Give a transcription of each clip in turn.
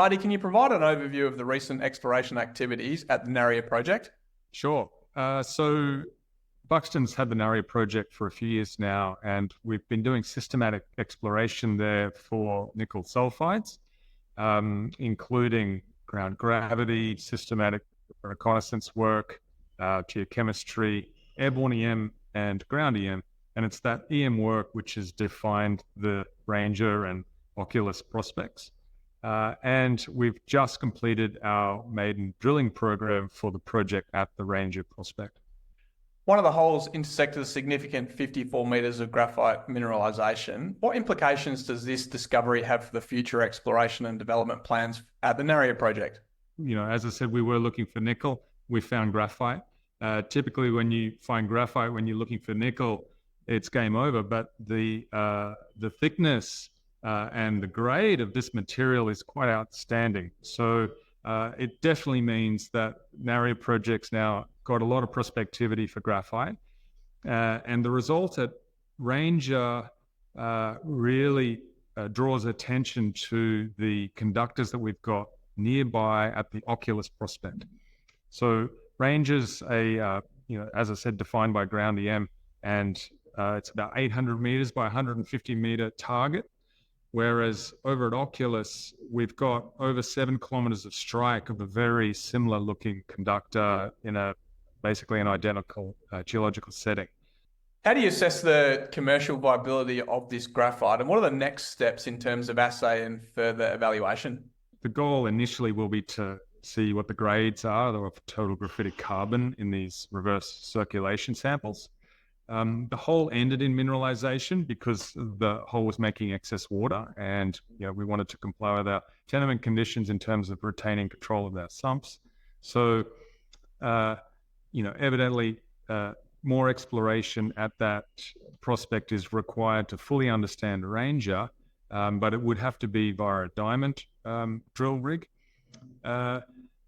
Marty, can you provide an overview of the recent exploration activities at the Narryer Project? Sure. So Buxton's had the Narryer Project for a few years now, and we've been doing systematic exploration there for nickel sulfides, including ground gravity, systematic reconnaissance work, geochemistry, airborne EM, and ground EM. And it's that EM work which has defined the Ranger and Oculus prospects. And we've just completed our maiden drilling program for the project at the Ranger prospect. One of the holes intersected a significant 54 metres of graphite mineralisation. What implications does this discovery have for the future exploration and development plans at the Narryer Project? As I said, we were looking for nickel. We found graphite. Typically, when you find graphite, when you're looking for nickel, it's game over. But the thickness and the grade of this material is quite outstanding. So it definitely means that Narryer Project's now got a lot of prospectivity for graphite. And the result at Ranger really draws attention to the conductors that we've got nearby at the Oculus Prospect. So Ranger's as I said, defined by ground EM, and it's about 800 meters by 150 meter target. Whereas over at Oculus, we've got over 7 kilometers of strike of a very similar looking conductor in basically an identical geological setting. How do you assess the commercial viability of this graphite, and what are the next steps in terms of assay and further evaluation? The goal initially will be to see what the grades are of total graphitic carbon in these reverse circulation samples. The hole ended in mineralisation because the hole was making excess water, and we wanted to comply with our tenement conditions in terms of retaining control of our sumps. So, evidently, more exploration at that prospect is required to fully understand Ranger, but it would have to be via a diamond drill rig.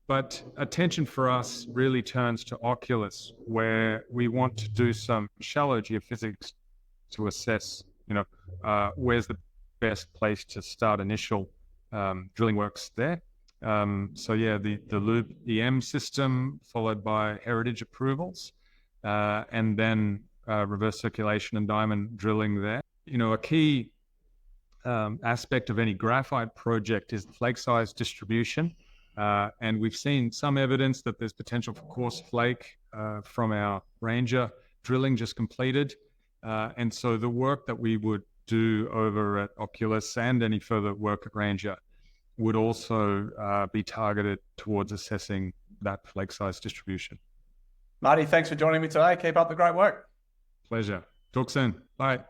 But attention for us really turns to Oculus, where we want to do some shallow geophysics to assess, where's the best place to start initial drilling works there. The loop EM system followed by heritage approvals, and then reverse circulation and diamond drilling there. A key aspect of any graphite project is the flake size distribution. And we've seen some evidence that there's potential for coarse flake from our Ranger drilling just completed. And so the work that we would do over at Oculus and any further work at Ranger would also be targeted towards assessing that flake size distribution. Marty, thanks for joining me today. Keep up the great work. Pleasure. Talk soon. Bye.